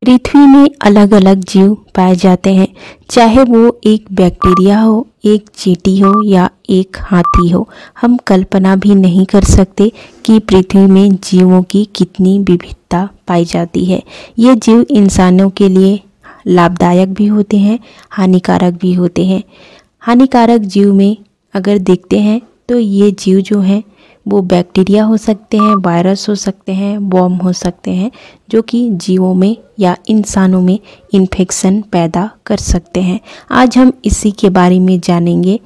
पृथ्वी में अलग अलग जीव पाए जाते हैं, चाहे वो एक बैक्टीरिया हो, एक चींटी हो या एक हाथी हो। हम कल्पना भी नहीं कर सकते कि पृथ्वी में जीवों की कितनी विविधता पाई जाती है। ये जीव इंसानों के लिए लाभदायक भी होते हैं, हानिकारक भी होते हैं। हानिकारक जीव में अगर देखते हैं तो ये जीव जो हैं वो बैक्टीरिया हो सकते हैं, वायरस हो सकते हैं, वर्म हो सकते हैं, जो कि जीवों में या इंसानों में इन्फेक्शन पैदा कर सकते हैं। आज हम इसी के बारे में जानेंगे।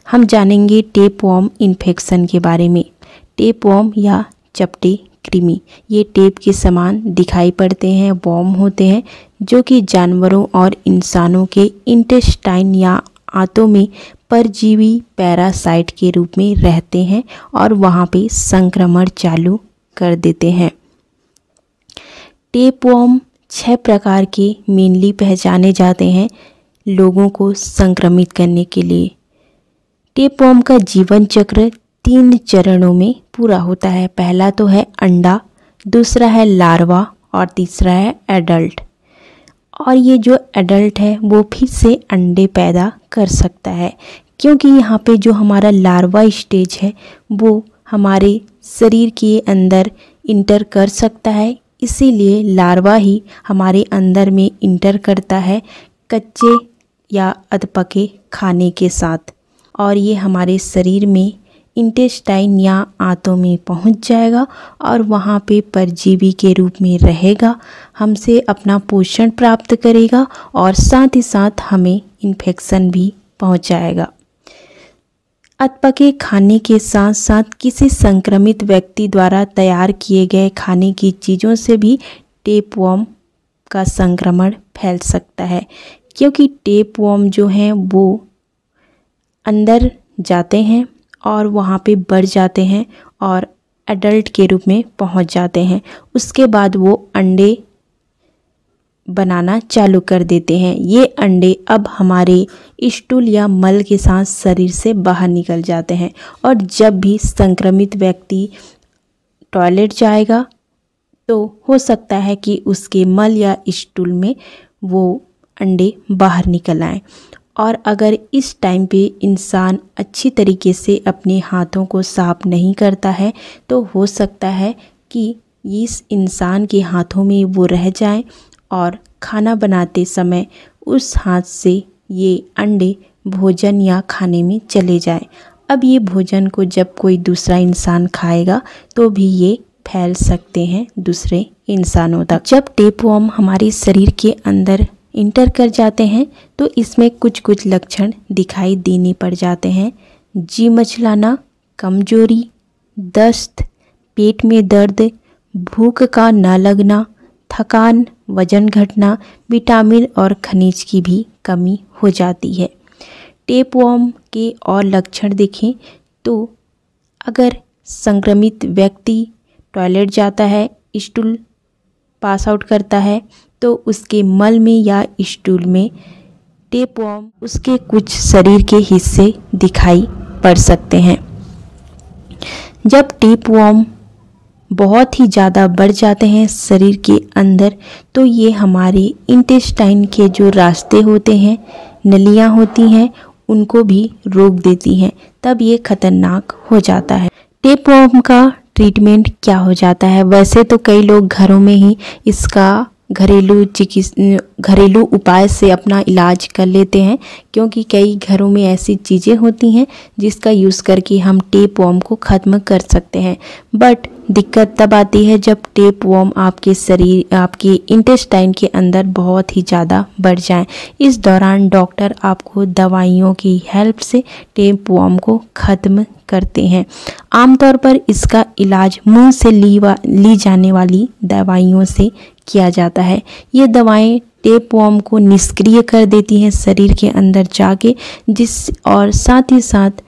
हम जानेंगे टेपवर्म इन्फेक्शन के बारे में। टेपवर्म या चपटे कृमि ये टेप के समान दिखाई पड़ते हैं, वर्म होते हैं जो कि जानवरों और इंसानों के इंटेस्टाइन या आंतों में परजीवी पैरासाइट के रूप में रहते हैं और वहाँ पे संक्रमण चालू कर देते हैं। टेपवर्म 6 प्रकार के मेनली पहचाने जाते हैं लोगों को संक्रमित करने के लिए। टेपवर्म का जीवन चक्र 3 चरणों में पूरा होता है। पहला तो है अंडा, दूसरा है लार्वा और तीसरा है एडल्ट। और ये जो एडल्ट है वो फिर से अंडे पैदा कर सकता है, क्योंकि यहाँ पे जो हमारा लार्वा स्टेज है वो हमारे शरीर के अंदर इंटर कर सकता है। इसीलिए लार्वा ही हमारे अंदर में इंटर करता है कच्चे या अधपके खाने के साथ, और ये हमारे शरीर में इंटेस्टाइन या आंतों में पहुंच जाएगा और वहाँ पे परजीवी के रूप में रहेगा, हमसे अपना पोषण प्राप्त करेगा और साथ ही साथ हमें इन्फेक्शन भी पहुंचाएगा। अधपके खाने के साथ साथ किसी संक्रमित व्यक्ति द्वारा तैयार किए गए खाने की चीज़ों से भी टेपवर्म का संक्रमण फैल सकता है, क्योंकि टेपवर्म जो हैं वो अंदर जाते हैं और वहाँ पे बढ़ जाते हैं और एडल्ट के रूप में पहुँच जाते हैं। उसके बाद वो अंडे बनाना चालू कर देते हैं। ये अंडे अब हमारे स्टूल या मल के साथ शरीर से बाहर निकल जाते हैं, और जब भी संक्रमित व्यक्ति टॉयलेट जाएगा तो हो सकता है कि उसके मल या स्टूल में वो अंडे बाहर निकल आएँ। और अगर इस टाइम पे इंसान अच्छी तरीके से अपने हाथों को साफ नहीं करता है तो हो सकता है कि इस इंसान के हाथों में वो रह जाए और खाना बनाते समय उस हाथ से ये अंडे भोजन या खाने में चले जाएं। अब ये भोजन को जब कोई दूसरा इंसान खाएगा तो भी ये फैल सकते हैं दूसरे इंसानों तक। जब टेपवर्म हमारे शरीर के अंदर इंटर कर जाते हैं तो इसमें कुछ कुछ लक्षण दिखाई देने पड़ जाते हैं। जी मचलाना, कमजोरी, दस्त, पेट में दर्द, भूख का न लगना, थकान, वजन घटना, विटामिन और खनिज की भी कमी हो जाती है। टेपवर्म के और लक्षण देखें तो अगर संक्रमित व्यक्ति टॉयलेट जाता है, स्टूल पास आउट करता है तो उसके मल में या स्टूल में टेपवर्म उसके कुछ शरीर के हिस्से दिखाई पड़ सकते हैं। जब टेपवर्म बहुत ही ज़्यादा बढ़ जाते हैं शरीर के अंदर तो ये हमारे इंटेस्टाइन के जो रास्ते होते हैं, नलियाँ होती हैं, उनको भी रोक देती हैं, तब ये खतरनाक हो जाता है। टेपवर्म का ट्रीटमेंट क्या हो जाता है? वैसे तो कई लोग घरों में ही इसका घरेलू उपाय से अपना इलाज कर लेते हैं, क्योंकि कई घरों में ऐसी चीज़ें होती हैं जिसका यूज़ करके हम टेपवर्म को ख़त्म कर सकते हैं। बट दिक्कत तब आती है जब टेपवर्म आपके इंटेस्टाइन के अंदर बहुत ही ज़्यादा बढ़ जाए। इस दौरान डॉक्टर आपको दवाइयों की हेल्प से टेपवर्म को ख़त्म करते हैं। आमतौर पर इसका इलाज मुंह से ली जाने वाली दवाइयों से किया जाता है। ये दवाएं टेपवर्म को निष्क्रिय कर देती हैं शरीर के अंदर जाके, और साथ ही साथ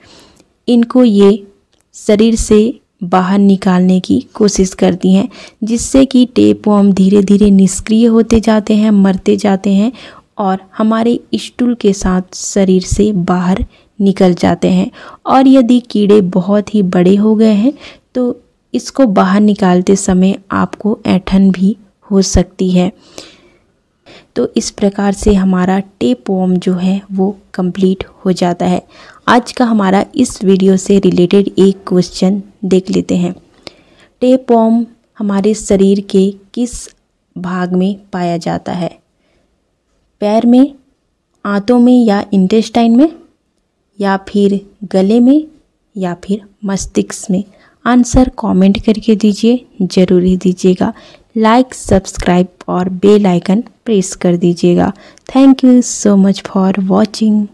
इनको ये शरीर से बाहर निकालने की कोशिश करती हैं, जिससे कि टेपवर्म धीरे धीरे निष्क्रिय होते जाते हैं, मरते जाते हैं और हमारे स्टूल के साथ शरीर से बाहर निकल जाते हैं। और यदि कीड़े बहुत ही बड़े हो गए हैं तो इसको बाहर निकालते समय आपको ऐंठन भी हो सकती है। तो इस प्रकार से हमारा टेप वॉर्म जो है वो कंप्लीट हो जाता है। आज का हमारा इस वीडियो से रिलेटेड एक क्वेश्चन देख लेते हैं। टेप वॉर्म हमारे शरीर के किस भाग में पाया जाता है? पैर में, आंतों में या इंटेस्टाइन में, या फिर गले में, या फिर मस्तिष्क में? आंसर कमेंट करके दीजिए, ज़रूर ही दीजिएगा। लाइक, सब्सक्राइब और बेल आइकन प्रेस कर दीजिएगा। Thank you so much for watching.